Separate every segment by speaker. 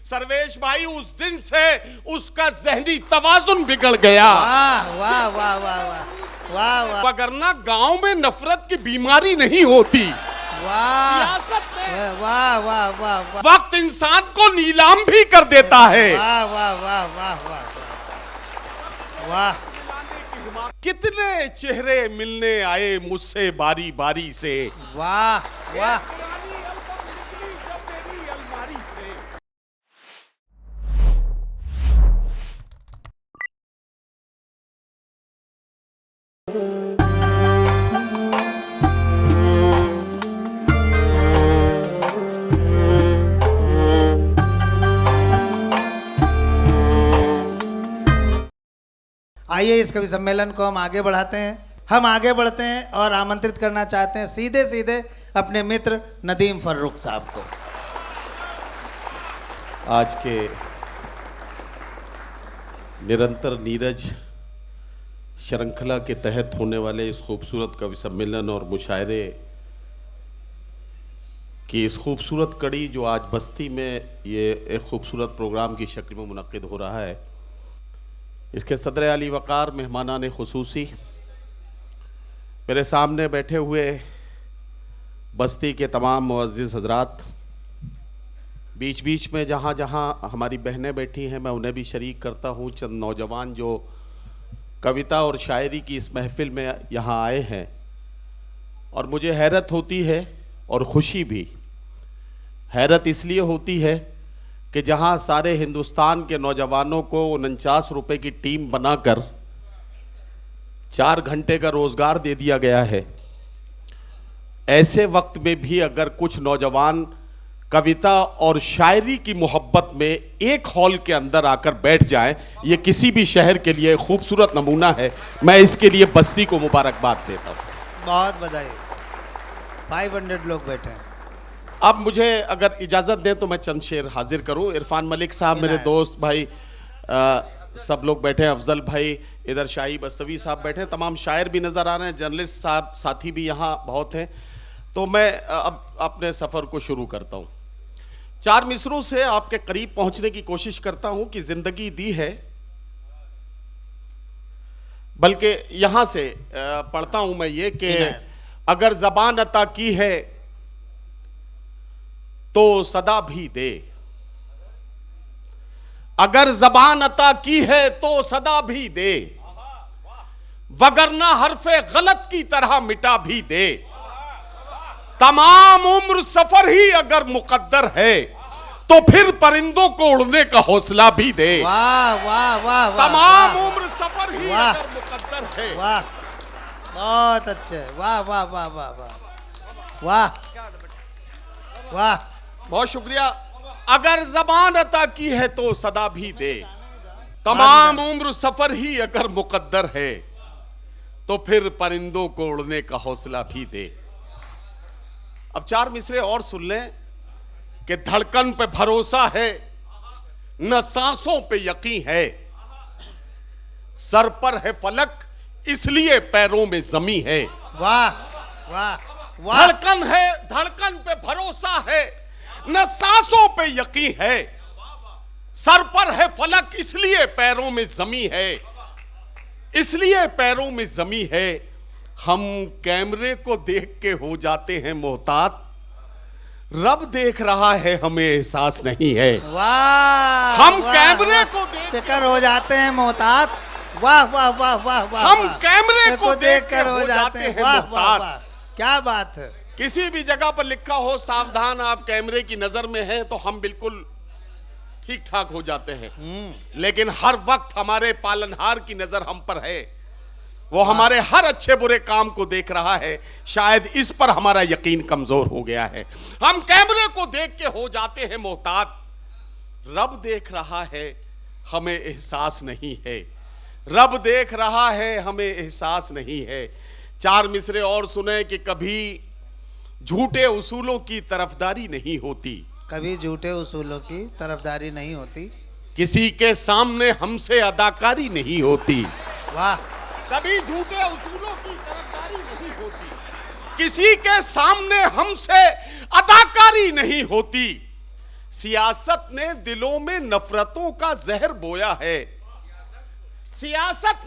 Speaker 1: सर्वेश भाई उस दिन से उसका ज़हनी तवाजुन बिगड़ गया।
Speaker 2: वाह वाह वाह वाह वाह वाह वाह,
Speaker 1: वगरना गांव में नफरत की बीमारी नहीं होती।
Speaker 2: वाह वाह वाह वाह वाह,
Speaker 1: वक्त इंसान को नीलाम भी कर देता है।
Speaker 2: वाह वाह वाह वाह वाह वाह।
Speaker 1: कितने चेहरे मिलने आए मुझसे बारी बारी से।
Speaker 2: वाह वाह। आइए इस कवि सम्मेलन को हम आगे बढ़ाते हैं। हम आगे बढ़ते हैं और आमंत्रित करना चाहते हैं सीधे सीधे अपने मित्र नदीम फर्रुख साहब को।
Speaker 1: आज के निरंतर नीरज श्रृंखला के तहत होने वाले इस खूबसूरत कवि सम्मेलन और मुशायरे की इस खूबसूरत कड़ी जो आज बस्ती में ये एक खूबसूरत प्रोग्राम की शक्ल में मुनक्किद हो रहा है, इसके सदर अली वक़ार मेहमानान खुसूसी मेरे सामने बैठे हुए बस्ती के तमाम मुअज़्ज़िज़ हज़रात, बीच बीच में जहाँ जहाँ हमारी बहनें बैठी हैं मैं उन्हें भी शरीक करता हूँ। चंद नौजवान जो कविता और शायरी की इस महफ़िल में यहाँ आए हैं, और मुझे हैरत होती है और ख़ुशी भी। हैरत इसलिए होती है कि जहाँ सारे हिंदुस्तान के नौजवानों को 49 रुपए की टीम बनाकर 4 घंटे का रोज़गार दे दिया गया है, ऐसे वक्त में भी अगर कुछ नौजवान कविता और शायरी की मोहब्बत में एक हॉल के अंदर आकर बैठ जाएं, ये किसी भी शहर के लिए खूबसूरत नमूना है। मैं इसके लिए बस्ती को मुबारकबाद देता हूँ।
Speaker 2: बहुत बधाई। 500 लोग बैठे हैं।
Speaker 1: अब मुझे अगर इजाज़त दें तो मैं चंद शेर हाजिर करूं। इरफान मलिक साहब मेरे दोस्त भाई, सब लोग बैठे हैं। अफजल भाई इधर, शाही बस्तवी साहब बैठे हैं, तमाम शायर भी नज़र आ रहे हैं, जर्नलिस्ट साहब साथी भी यहाँ बहुत हैं। तो मैं अब अपने सफ़र को शुरू करता हूँ। 4 मिसरों से आपके करीब पहुँचने की कोशिश करता हूँ कि ज़िंदगी दी है, बल्कि यहाँ से पढ़ता हूँ मैं ये कि अगर ज़बान अता की है तो सदा भी दे, अगर जबान अता की है तो सदा भी दे, वगरना हरफे गलत की तरह मिटा भी दे। तमाम उम्र सफर ही अगर मुकद्दर है तो फिर परिंदों को उड़ने का हौसला भी दे।
Speaker 2: वाह वाह वाह।
Speaker 1: तमाम उम्र सफर ही अगर मुकद्दर है।
Speaker 2: वाह, बहुत अच्छे। वाह वाह वाह वाह वाह वाह वाह, बहुत
Speaker 1: शुक्रिया। अगर जबान अता की है तो सदा भी दे, तमाम उम्र सफर ही अगर मुकद्दर है तो फिर परिंदों को उड़ने का हौसला भी दे। अब 4 मिसरे और सुन लें कि धड़कन पे भरोसा है, न सांसों पे यकीन है, सर पर है फलक इसलिए पैरों में जमी है।
Speaker 2: वाह वाह वाह।
Speaker 1: धड़कन पे भरोसा है, न सांसों पे यकीन है, सर पर है फलक इसलिए पैरों में जमी है, इसलिए पैरों में जमी है। हम कैमरे को देख के हो जाते हैं मोहतात, रब देख रहा है हमें एहसास नहीं है।
Speaker 2: वाह।
Speaker 1: हम कैमरे को देख
Speaker 2: कर हो जाते हैं मोहतात। वाह वाह वाह वाह वाह।
Speaker 1: हम कैमरे को देख कर हो जाते हैं मोहतात।
Speaker 2: क्या बात है।
Speaker 1: किसी भी जगह पर लिखा हो सावधान आप कैमरे की नजर में हैं, तो हम बिल्कुल ठीक ठाक हो जाते हैं। लेकिन हर वक्त हमारे पालनहार की नजर हम पर है, वो हमारे हर अच्छे बुरे काम को देख रहा है। शायद इस पर हमारा यकीन कमजोर हो गया है। हम कैमरे को देख के हो जाते हैं मोहतात, रब देख रहा है हमें एहसास नहीं है, रब देख रहा है हमें एहसास नहीं है। 4 मिसरे और सुने कि कभी झूठे उसूलों की तरफदारी नहीं होती,
Speaker 2: कभी झूठे उसूलों की तरफदारी नहीं होती,
Speaker 1: किसी के सामने हमसे अदाकारी नहीं होती।
Speaker 2: वाह।
Speaker 1: कभी झूठे उसूलों की तरफदारी नहीं होती, किसी के सामने हमसे अदाकारी नहीं होती, सियासत ने दिलों में नफरतों का जहर बोया है। सियासत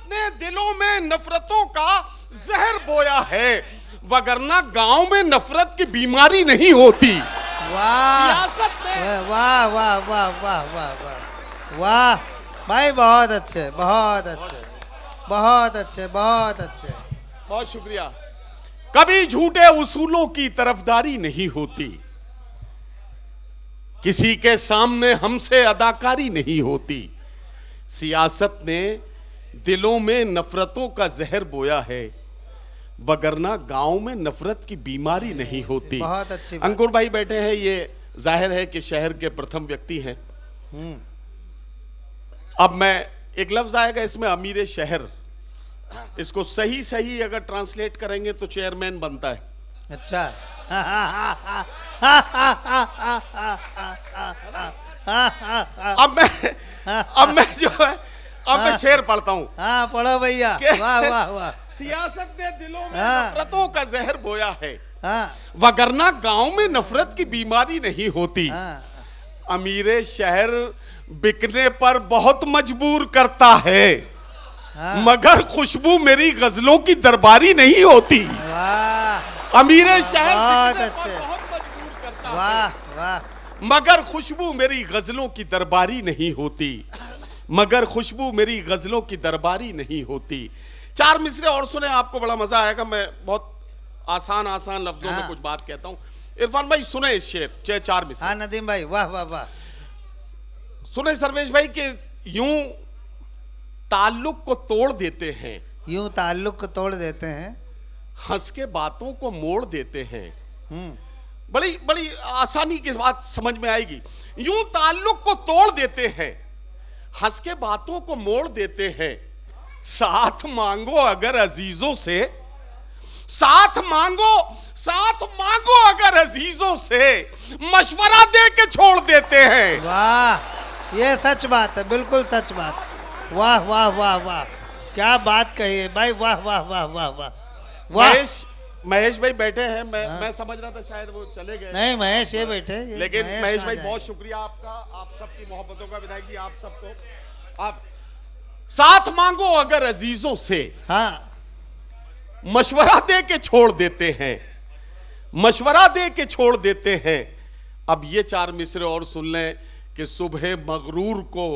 Speaker 1: ने दिलों में नफरतों का जहर बोया है, वगरना गांव में नफरत की बीमारी नहीं होती।
Speaker 2: वाह वाह वाह वाह वाह वाह वाह वाह भाई, बहुत अच्छे बहुत अच्छे बहुत अच्छे बहुत अच्छे।
Speaker 1: बहुत शुक्रिया। कभी झूठे उसूलों की तरफदारी नहीं होती, किसी के सामने हमसे अदाकारी नहीं होती। सियासत ने दिलों में नफरतों का जहर बोया है, वगरना गांव में नफरत की बीमारी नहीं होती।
Speaker 2: बहुत अच्छी बात।
Speaker 1: अंकुर भाई बैठे हैं, ये जाहिर है कि शहर के प्रथम व्यक्ति हैं। अब मैं एक लफ्ज आएगा इसमें, अमीर शहर, इसको सही सही अगर ट्रांसलेट करेंगे तो चेयरमैन बनता है।
Speaker 2: अच्छा
Speaker 1: अब मैं जो है अब मैं शेर पढ़ता हूं।
Speaker 2: हाँ पढ़ो भैया। वाह वाह वाह।
Speaker 1: सियासत ने दिलों में नफरतों का जहर बोया है,
Speaker 2: हाँ
Speaker 1: वगरना गांव में नफरत की बीमारी नहीं होती।
Speaker 2: हाँ
Speaker 1: अमीरे शहर बिकने पर बहुत मजबूर करता है,
Speaker 2: हाँ।
Speaker 1: मगर खुशबू मेरी गजलों की दरबारी नहीं होती।
Speaker 2: वाह
Speaker 1: अमीरे शहर
Speaker 2: बहुत
Speaker 1: बिकने पर
Speaker 2: अच्छे।
Speaker 1: बहुत मजबूर करता है,
Speaker 2: वाह वाह
Speaker 1: मगर खुशबू मेरी गजलों की दरबारी नहीं होती। मगर खुशबू मेरी गजलों की दरबारी नहीं होती। चार मिसरे और सुने, आपको बड़ा मजा आएगा। मैं बहुत आसान आसान लफ्जों में कुछ बात कहता हूं। इरफान भाई सुने इस शेर, चार मिसरे।
Speaker 2: हाँ नदीम भाई, वाह वाह वाह।
Speaker 1: सुने सर्वेश भाई कि यूं ताल्लुक को तोड़ देते हैं,
Speaker 2: यूं ताल्लुक को तोड़ देते हैं,
Speaker 1: हंस के बातों को मोड़ देते हैं। बड़ी बड़ी आसानी की बात समझ में आएगी। यूं ताल्लुक को तोड़ देते हैं, हंस के बातों को मोड़ देते हैं। साथ मांगो अगर अजीजों से, साथ मांगो अगर अजीजों से, मशवरा दे के छोड़ देते हैं।
Speaker 2: वाह ये सच बात है, बिल्कुल सच बात। वाह वाह वाह वाह, क्या बात कही है भाई, वाह वाह वाह वाह वाह वाह।
Speaker 1: महेश भाई बैठे हैं, मैं समझ रहा था शायद वो चले गए।
Speaker 2: नहीं महेश ये बैठे,
Speaker 1: लेकिन महेश भाई
Speaker 2: कहाँ
Speaker 1: बहुत शुक्रिया आपका, आप सबकी मोहब्बतों का विदाई की। आप सबको आप साथ मांगो अगर अजीजों से,
Speaker 2: हाँ
Speaker 1: मशवरा दे के छोड़ देते हैं, मशवरा दे के छोड़ देते हैं। अब ये चार मिसरे और सुन लें कि सुबह मगरूर को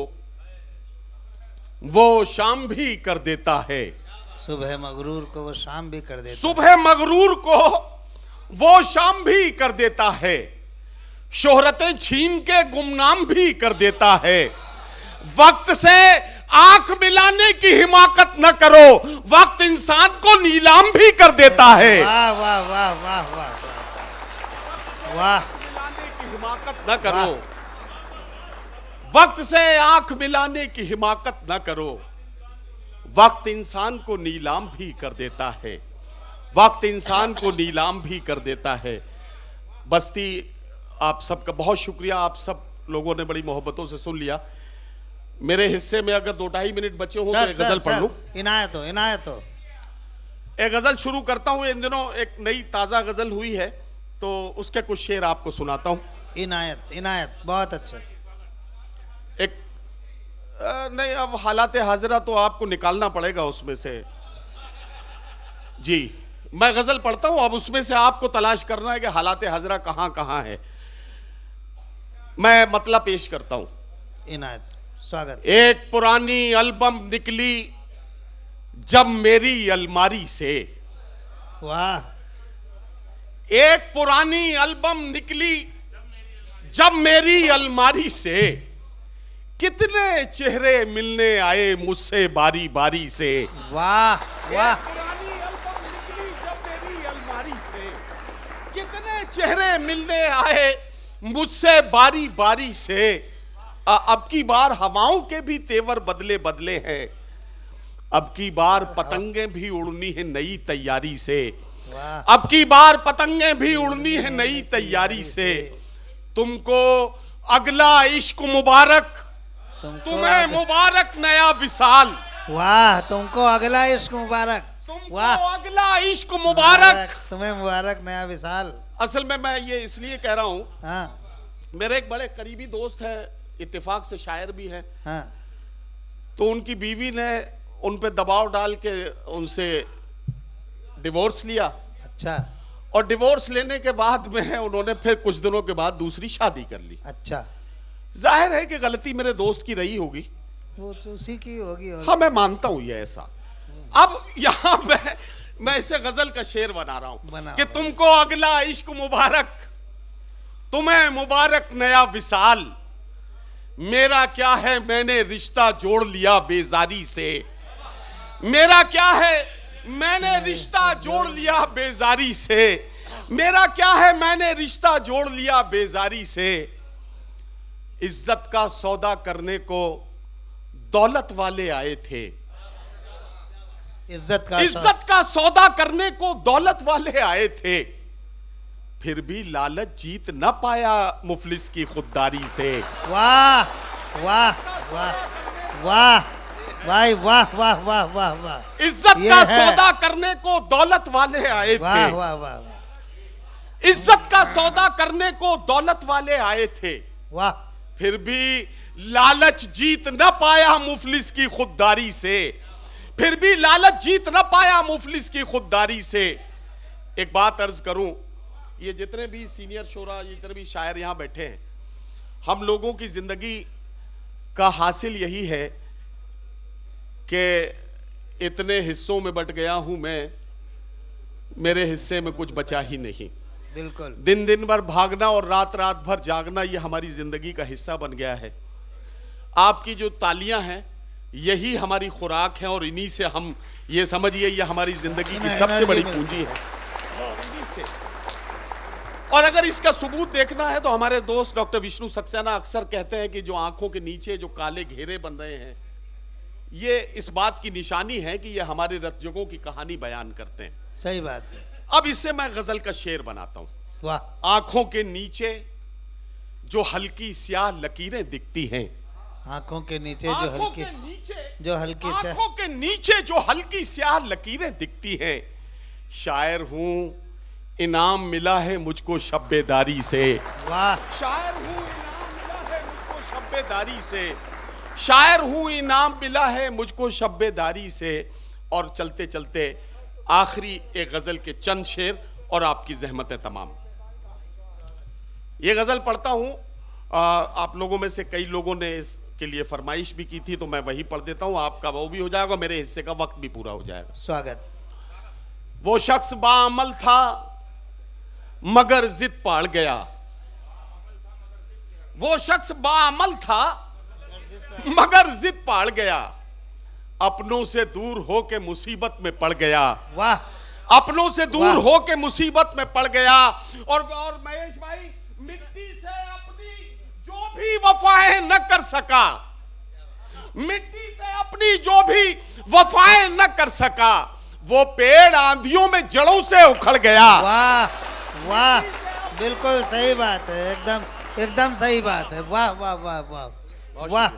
Speaker 1: वो शाम भी कर देता है।
Speaker 2: सुबह मगरूर को वो शाम भी कर देता।
Speaker 1: सुबह मगरूर को वो शाम भी कर देता है, शोहरतें छीन के गुमनाम भी कर देता है। वक्त से आंख मिलाने की हिमाकत न करो, वक्त इंसान को नीलाम भी कर देता है।
Speaker 2: वाह वाह वाह वाह वाह वाह।
Speaker 1: मिलाने की हिमाकत न करो, वक्त से आंख मिलाने की हिमाकत न करो, वक्त इंसान को नीलाम भी कर देता है। वक्त इंसान को नीलाम भी कर देता है। बस्ती आप सबका बहुत शुक्रिया, आप सब लोगों ने बड़ी मोहब्बतों से सुन लिया। मेरे हिस्से में अगर 2-2.5 मिनट बचे हो तो एक गजल पढ़ लूं।
Speaker 2: इनायत हो।
Speaker 1: एक गजल शुरू करता हूं। इन दिनों एक नई ताजा गजल हुई है तो उसके कुछ शेर आपको सुनाता हूं।
Speaker 2: इनायत बहुत अच्छा।
Speaker 1: एक नहीं, अब हालात हाजिरा तो आपको निकालना पड़ेगा उसमें से। जी मैं गजल पढ़ता हूं, अब उसमें से आपको तलाश करना है कि हालात हाजिरा कहां कहां है। मैं मतलब पेश करता हूं।
Speaker 2: इनायत, स्वागत।
Speaker 1: एक पुरानी एल्बम निकली जब मेरी अलमारी से,
Speaker 2: वाह।
Speaker 1: एक पुरानी एल्बम निकली जब मेरी अलमारी से, कितने चेहरे मिलने आए मुझसे बारी बारी से।
Speaker 2: वाह वाह।
Speaker 1: पुरानी एल्बम निकली जब मेरी अलमारी से, कितने चेहरे मिलने आए मुझसे बारी बारी से। अब की बार हवाओं के भी तेवर बदले बदले हैं, अब की बार पतंगे भी उड़नी है नई तैयारी से। अब की बार पतंगे भी उड़नी है नई तैयारी से। तुमको अगला इश्क मुबारक, तुम्हें मुबारक नया विसाल।
Speaker 2: वाह, तुमको अगला इश्क मुबारक।
Speaker 1: तुमको अगला इश्क मुबारक,
Speaker 2: तुम्हें मुबारक नया विसाल।
Speaker 1: असल में मैं ये इसलिए कह रहा हूं,
Speaker 2: हाँ
Speaker 1: मेरे एक बड़े करीबी दोस्त हैं, इत्तेफाक से शायर भी हैं,
Speaker 2: हाँ
Speaker 1: तो उनकी बीवी ने उन पे दबाव डाल के उनसे डिवोर्स लिया,
Speaker 2: अच्छा
Speaker 1: और डिवोर्स लेने के बाद में उन्होंने फिर कुछ दिनों के बाद दूसरी शादी कर ली।
Speaker 2: अच्छा,
Speaker 1: जाहिर है कि गलती मेरे दोस्त की रही होगी,
Speaker 2: वो तो उसी की होगी। और
Speaker 1: हाँ मैं मानता हूं ये ऐसा। अब यहां मैं इसे गजल का शेर बना रहा हूं कि तुमको अगला इश्क मुबारक, तुम्हें मुबारक नया विसाल, मेरा क्या है मैंने रिश्ता जोड़ लिया बेजारी से, मेरा क्या है मैंने रिश्ता जोड़ लिया बेजारी से, मेरा क्या है मैंने रिश्ता जोड़ लिया बेजारी से, इज्जत का सौदा करने को दौलत वाले आए थे,
Speaker 2: इज्जत का
Speaker 1: सौदा करने को दौलत वाले आए थे, फिर भी लालच जीत न पाया मुफलिस की खुददारी से।
Speaker 2: वाह वाह वाह वाह भाई, वाह वाह वाह वाह वाह।
Speaker 1: इज्जत का सौदा करने को दौलत वाले आए थे,
Speaker 2: वाह वाह वाह।
Speaker 1: इज्जत का सौदा करने को दौलत वाले आए थे,
Speaker 2: वाह,
Speaker 1: फिर भी लालच जीत न पाया मुफलिस की खुददारी से, फिर भी लालच जीत न पाया मुफलिस की खुददारी से। एक बात अर्ज करूं, ये जितने भी सीनियर शोरा, जितने भी शायर यहां बैठे हैं, हम लोगों की जिंदगी का हासिल यही है कि इतने हिस्सों में बट गया हूं मैं, मेरे हिस्से में कुछ बचा ही नहीं।
Speaker 2: बिल्कुल।
Speaker 1: दिन दिन भर भागना और रात रात भर जागना, ये हमारी जिंदगी का हिस्सा बन गया है। आपकी जो तालियां हैं यही हमारी खुराक है, और इन्हीं से हम, ये समझिए, ये हमारी जिंदगी की सबसे बड़ी पूंजी है। और अगर इसका सबूत देखना है तो हमारे दोस्त डॉक्टर विष्णु सक्सेना अक्सर कहते हैं कि जो आंखों के नीचे जो काले घेरे बन रहे हैं, ये इस बात की निशानी है कि ये हमारे रतजगों की कहानी बयान करते हैं।
Speaker 2: सही बात है।
Speaker 1: अब इससे मैं गजल का शेर बनाता हूं।
Speaker 2: वाह।
Speaker 1: आंखों के नीचे जो हल्की स्याह लकीरें दिखती हैं,
Speaker 2: आंखों के नीचे जो हल्की
Speaker 1: आंखों के नीचे जो हल्की स्याह लकीरें दिखती हैं, शायर हूं इनाम मिला है मुझको शब्बेदारी से।
Speaker 2: वाह।
Speaker 1: शायर हूं इनाम मिला है मुझको शब्बेदारी से, शायर हूं इनाम मिला है मुझको शब्बेदारी से। और चलते चलते आखिरी एक गजल के चंद शेर और आपकी जहमतें तमाम। ये गजल पढ़ता हूं, आप लोगों में से कई लोगों ने इसके लिए फरमाइश भी की थी, तो मैं वही पढ़ देता हूं, आपका वो भी हो जाएगा, मेरे हिस्से का वक्त भी पूरा हो जाएगा।
Speaker 2: स्वागत।
Speaker 1: वो शख्स बाअमल था मगर जिद पाड़ गया, वो शख्स बाअमल था मगर जिद पाड़ गया, अपनों से दूर होके मुसीबत में पड़ गया।
Speaker 2: वाह।
Speaker 1: अपनों से दूर होके मुसीबत में पड़ गया। और महेश भाई, मिट्टी से अपनी जो भी वफाएं न कर सका, मिट्टी से अपनी जो भी वफाएं न कर सका, वो पेड़ आंधियों में जड़ों से उखड़ गया।
Speaker 2: वाह वाह, बिल्कुल सही बात है, एकदम सही बात है। वाह वाह वाह वाह वाह।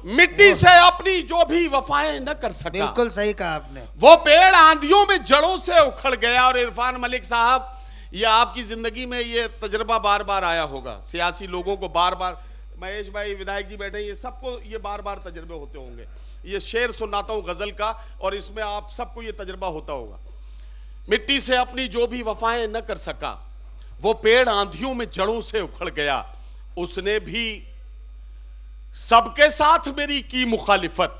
Speaker 1: मिट्टी से अपनी जो भी वफाएं न कर सका,
Speaker 2: बिल्कुल सही कहा आपने,
Speaker 1: वो पेड़ आंधियों में जड़ों से उखड़ गया। और इरफान मलिक साहब, ये आपकी जिंदगी में ये तजर्बा बार बार आया होगा, सियासी लोगों को बार बार, महेश भाई विधायक जी बैठे, ये सबको ये बार बार तजर्बे होते होंगे। ये शेर सुनाता हूं गजल का, और इसमें आप सबको ये तजर्बा होता होगा। मिट्टी से अपनी जो भी वफाएं न कर सका, वो पेड़ आंधियों में जड़ों से उखड़ गया, उसने भी सबके साथ मेरी की मुखालिफत,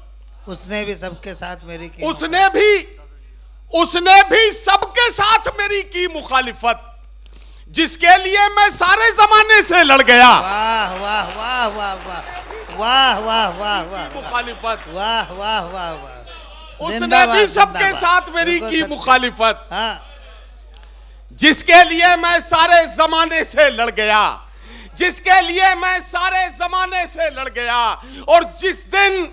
Speaker 2: उसने भी सबके साथ मेरी की,
Speaker 1: उसने भी सबके साथ मेरी की मुखालिफत, जिसके लिए मैं सारे जमाने से लड़ गया।
Speaker 2: वाह वाह वाह वाह वाह वाह वाह वाह वाह,
Speaker 1: मुखालिफत,
Speaker 2: वाह वाह वाह वाह,
Speaker 1: उसने भी सबके साथ मेरी की मुखालिफत,
Speaker 2: हाँ,
Speaker 1: जिसके लिए मैं सारे जमाने से लड़ गया, जिसके लिए मैं सारे जमाने से लड़ गया। और जिस दिन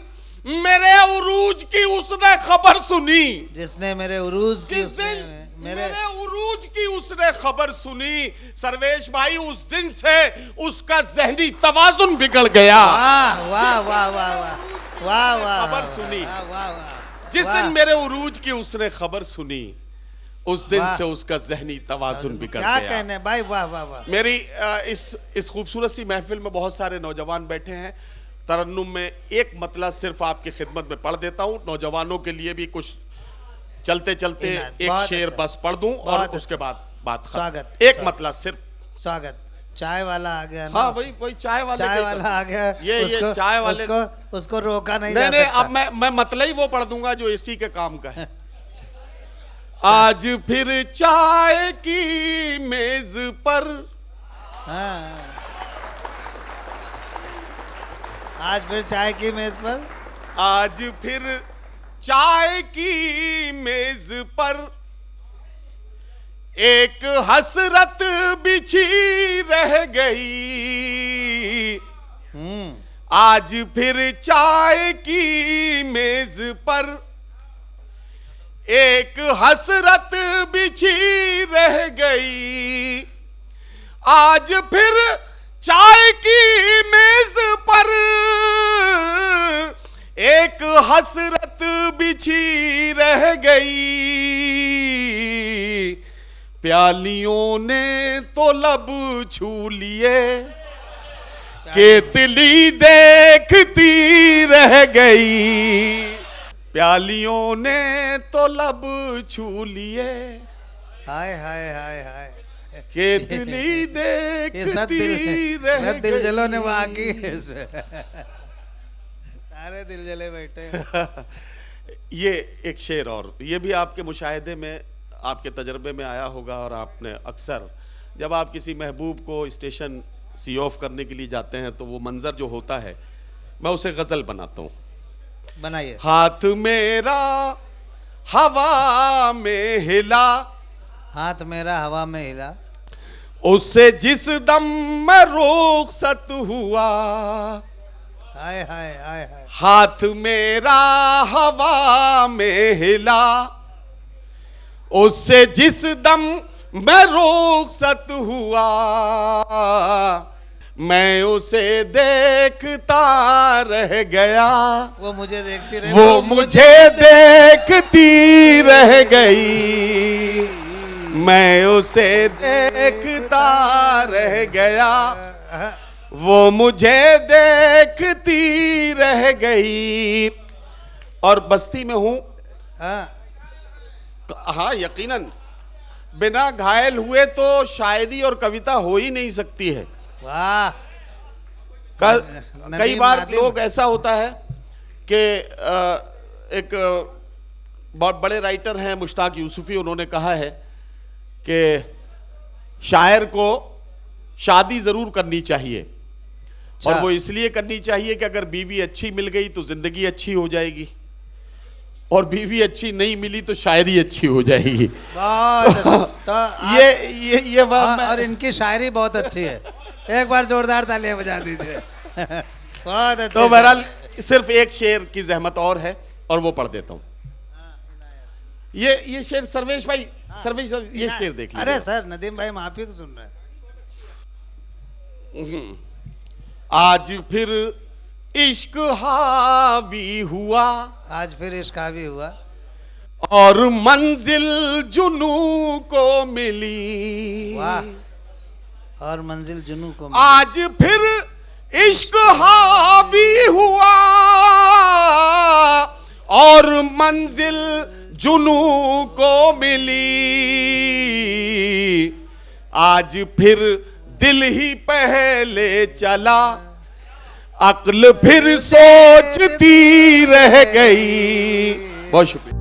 Speaker 1: मेरे उरूज की उसने खबर सुनी,
Speaker 2: जिसने मेरे उरूज की,
Speaker 1: मेरे उरूज की उसने खबर सुनी, सर्वेश भाई, उस दिन से उसका जहनी तवाजुन बिगड़ गया।
Speaker 2: वाह वाह वाह वाह वाह वाह वाह,
Speaker 1: खबर सुनी,
Speaker 2: वाह वाह,
Speaker 1: जिस दिन मेरे उरूज की उसने खबर सुनी, उस दिन
Speaker 2: वाह।
Speaker 1: से उसका जहनी तवाजुन बिगड़
Speaker 2: क्या
Speaker 1: गया।
Speaker 2: कहने भाई, वाह वाह वाह।
Speaker 1: मेरी इस खूबसूरत सी महफिल में बहुत सारे नौजवान बैठे हैं। तरन्नुम में एक मतला सिर्फ आपकी खिदमत में पढ़ देता हूँ, नौजवानों के लिए भी कुछ चलते चलते
Speaker 2: इनायत,
Speaker 1: एक
Speaker 2: बहुत
Speaker 1: शेर
Speaker 2: अच्छा।
Speaker 1: बस पढ़ दूं और
Speaker 2: बहुत
Speaker 1: उसके बाद बात खत्म।
Speaker 2: स्वागत,
Speaker 1: एक
Speaker 2: स्वागत।
Speaker 1: मतला सिर्फ।
Speaker 2: स्वागत। चाय वाला आ गया ना।
Speaker 1: हाँ वही चाय वाले
Speaker 2: चाय
Speaker 1: के-
Speaker 2: वाला आ गया।
Speaker 1: ये चाय वाले
Speaker 2: उसको रोका नहीं
Speaker 1: नहीं
Speaker 2: जा
Speaker 1: नहीं,
Speaker 2: सकता।
Speaker 1: अब मैं मतला ही वो पढ़ दूंगा जो इसी के काम का है। आज फिर चाय की मेज पर,
Speaker 2: हाँ। आज फिर चाय की मेज पर,
Speaker 1: आज फिर चाय की मेज पर एक हसरत बिछी रह गई। आज फिर चाय की मेज पर एक हसरत बिछी रह गई। आज फिर चाय की मेज पर एक हसरत बिछी रह गई। प्यालियों ने तो लब छू लिए, केतली देखती रह गई। प्यालियों ने तो लब छू लिए,
Speaker 2: हाय हाय हाय हाय।
Speaker 1: केतली
Speaker 2: ये सब
Speaker 1: देखती रह
Speaker 2: दिल जलो ने
Speaker 1: गई।
Speaker 2: वहाँ की है इसमें। सारे दिल जले बैठे हैं।
Speaker 1: ये एक शेर और ये भी आपके मुशाहिदे में, आपके तजर्बे में आया होगा। और आपने अक्सर जब आप किसी महबूब को स्टेशन सी ऑफ करने के लिए जाते हैं तो वो मंजर जो होता है, मैं उसे गजल बनाता हूँ।
Speaker 2: बनाइए।
Speaker 1: हाथ मेरा हवा में हिला,
Speaker 2: हाथ मेरा हवा में हिला,
Speaker 1: उससे जिस दम में रुखसत हुआ।
Speaker 2: हाय हाय हाय हाय।
Speaker 1: हाथ मेरा हवा में हिला, उससे जिस दम में रुखसत हुआ। मैं उसे देखता रह गया,
Speaker 2: वो मुझे देखती रही।
Speaker 1: वो मुझे देखती रह गई। मैं उसे देखता रह गया, वो मुझे देखती रह गई। और बस्ती में हूं,
Speaker 2: हाँ।
Speaker 1: हाँ यकीनन बिना घायल हुए तो शायरी और कविता हो ही नहीं सकती है।
Speaker 2: वाह।
Speaker 1: कई
Speaker 2: नदीम
Speaker 1: बार
Speaker 2: नादिम।
Speaker 1: लोग ऐसा होता है कि एक बहुत बड़े राइटर हैं मुश्ताक यूसुफी, उन्होंने कहा है कि शायर को शादी जरूर करनी चाहिए, और वो इसलिए करनी चाहिए कि अगर बीवी अच्छी मिल गई तो जिंदगी अच्छी हो जाएगी, और बीवी अच्छी नहीं मिली तो शायरी अच्छी हो जाएगी।
Speaker 2: तो
Speaker 1: ये बात
Speaker 2: और इनकी शायरी बहुत अच्छी है। एक बार जोरदार तालियां बजा दीजिए। बहुत अच्छी।
Speaker 1: तो बहरहाल सिर्फ एक शेर की जहमत और है और वो पढ़ देता हूँ। ये शेर सर्वेश भाई, सर्वेश भाई, ये शेर देख लीजिए।
Speaker 2: अरे सर नदीम भाई, हम आप ही को सुन रहे हैं।
Speaker 1: आज फिर इश्क हावी हुआ,
Speaker 2: आज फिर इश्क हावी हुआ,
Speaker 1: और मंजिल जुनू को मिली।
Speaker 2: वाह। और मंजिल जुनू को मिली।
Speaker 1: आज फिर इश्क हावी हुआ, और मंजिल जुनू को मिली। आज फिर दिल ही पहले चला, अक्ल फिर सोचती रह गई। बहुत शुक्रिया।